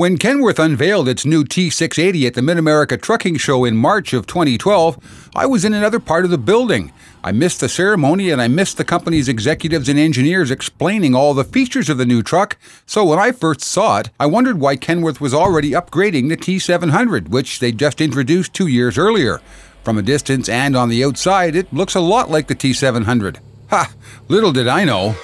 When Kenworth unveiled its new T680 at the Mid-America Trucking Show in March of 2012, I was in another part of the building. I missed the ceremony and I missed the company's executives and engineers explaining all the features of the new truck, so when I first saw it, I wondered why Kenworth was already upgrading the T700, which they just introduced 2 years earlier. From a distance and on the outside, it looks a lot like the T700. Ha! Little did I know.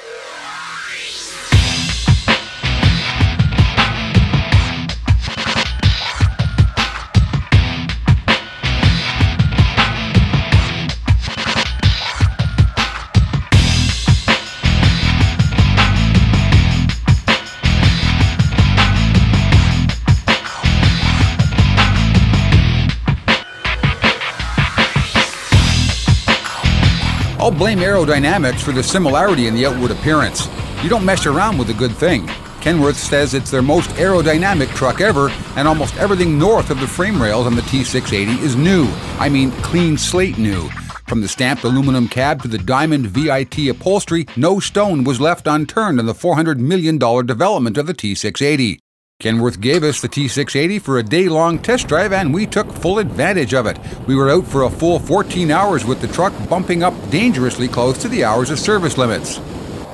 I'll blame aerodynamics for the similarity in the outward appearance. You don't mess around with a good thing. Kenworth says it's their most aerodynamic truck ever, and almost everything north of the frame rails on the T680 is new. I mean clean slate new. From the stamped aluminum cab to the diamond VIT upholstery, no stone was left unturned in the $400 million development of the T680. Kenworth gave us the T680 for a day-long test drive and we took full advantage of it. We were out for a full 14 hours with the truck bumping up dangerously close to the hours of service limits.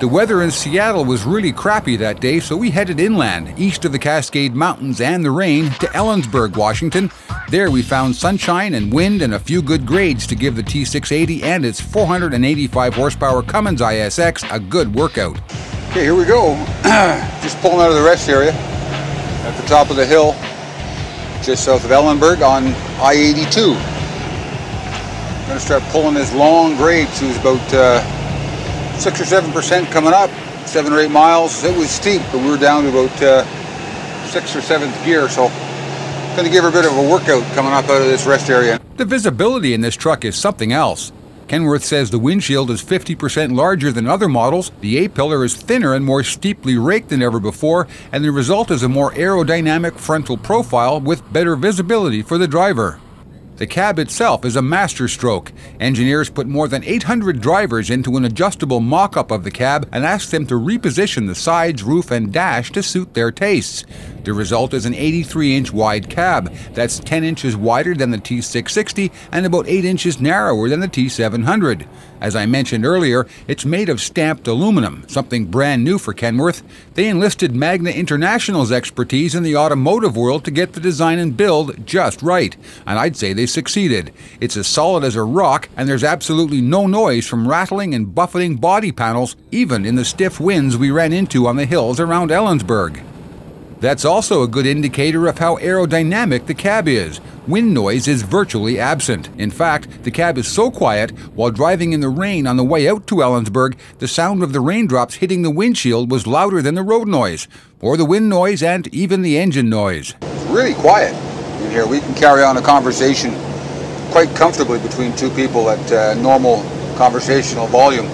The weather in Seattle was really crappy that day, so we headed inland, east of the Cascade Mountains and the rain, to Ellensburg, Washington. There we found sunshine and wind and a few good grades to give the T680 and its 485 horsepower Cummins ISX a good workout. Okay, here we go. Just pulling out of the rest area at the top of the hill, just south of Ellenburg on I-82. I'm going to start pulling this long grade. It was about 6 or 7% coming up, 7 or 8 miles. It was steep, but we were down to about 6th or 7th gear, so going to give her a bit of a workout coming up out of this rest area. The visibility in this truck is something else. Kenworth says the windshield is 50% larger than other models, the A-pillar is thinner and more steeply raked than ever before, and the result is a more aerodynamic frontal profile with better visibility for the driver. The cab itself is a masterstroke. Engineers put more than 800 drivers into an adjustable mock-up of the cab and asked them to reposition the sides, roof, and dash to suit their tastes. The result is an 83-inch wide cab that's 10 inches wider than the T660 and about 8 inches narrower than the T700. As I mentioned earlier, it's made of stamped aluminum, something brand new for Kenworth. They enlisted Magna International's expertise in the automotive world to get the design and build just right, and I'd say they succeeded. It's as solid as a rock, and there's absolutely no noise from rattling and buffeting body panels, even in the stiff winds we ran into on the hills around Ellensburg. That's also a good indicator of how aerodynamic the cab is. Wind noise is virtually absent. In fact, the cab is so quiet, while driving in the rain on the way out to Ellensburg, the sound of the raindrops hitting the windshield was louder than the road noise, or the wind noise and even the engine noise. It's really quiet in here. We can carry on a conversation quite comfortably between two people at normal conversational volume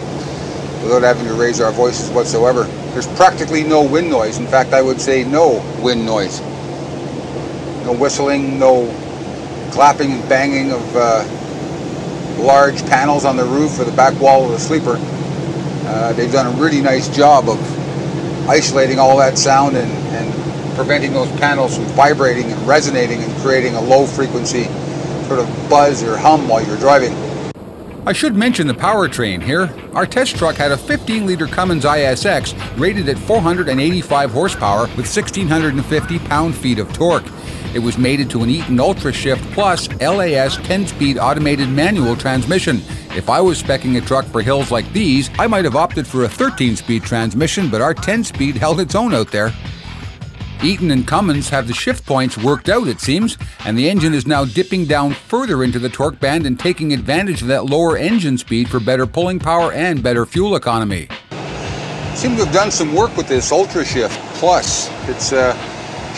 without having to raise our voices whatsoever. There's practically no wind noise. In fact, I would say no wind noise. No whistling, no clapping and banging of large panels on the roof or the back wall of the sleeper. They've done a really nice job of isolating all that sound and preventing those panels from vibrating and resonating and creating a low frequency sort of buzz or hum while you're driving. I should mention the powertrain here. Our test truck had a 15-liter Cummins ISX rated at 485 horsepower with 1,650 pound-feet of torque. It was mated to an Eaton Ultra Shift Plus LAS 10-speed automated manual transmission. If I was speccing a truck for hills like these, I might have opted for a 13-speed transmission, but our 10-speed held its own out there. Eaton and Cummins have the shift points worked out, it seems, and the engine is now dipping down further into the torque band and taking advantage of that lower engine speed for better pulling power and better fuel economy. Seem to have done some work with this Ultra Shift Plus. It's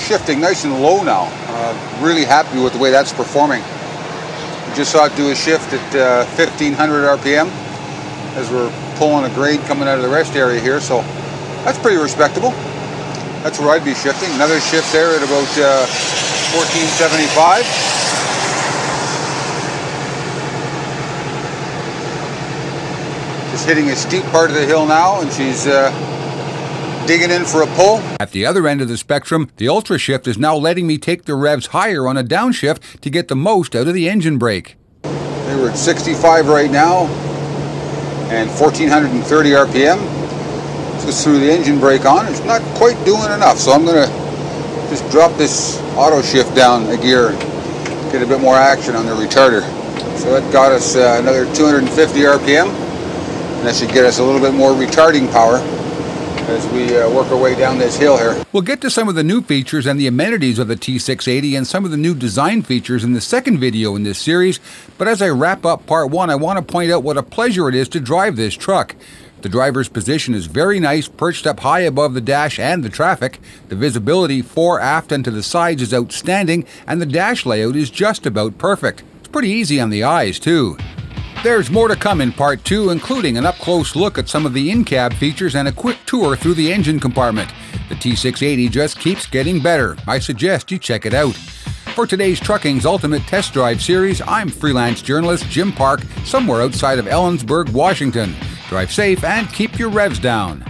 shifting nice and low now. Really happy with the way that's performing. We just saw it do a shift at 1,500 RPM as we're pulling a grade coming out of the rest area here, so that's pretty respectable. That's where I'd be shifting. Another shift there at about 1475. Just hitting a steep part of the hill now, and she's digging in for a pull. At the other end of the spectrum, the Ultra Shift is now letting me take the revs higher on a downshift to get the most out of the engine brake. Okay, we're at 65 right now and 1430 RPM. Just threw the engine brake on. It's not quite doing enough, so I'm going to just drop this auto shift down a gear, get a bit more action on the retarder. So that got us another 250 RPM, and that should get us a little bit more retarding power as we work our way down this hill here. We'll get to some of the new features and the amenities of the T680 and some of the new design features in the second video in this series, but as I wrap up part one, I want to point out what a pleasure it is to drive this truck. The driver's position is very nice, perched up high above the dash and the traffic. The visibility fore, aft, and to the sides is outstanding, and the dash layout is just about perfect. It's pretty easy on the eyes, too. There's more to come in part two, including an up-close look at some of the in-cab features and a quick tour through the engine compartment. The T680 just keeps getting better. I suggest you check it out. For today's Trucking's Ultimate Test Drive series, I'm freelance journalist Jim Park, somewhere outside of Ellensburg, Washington. Drive safe and keep your revs down.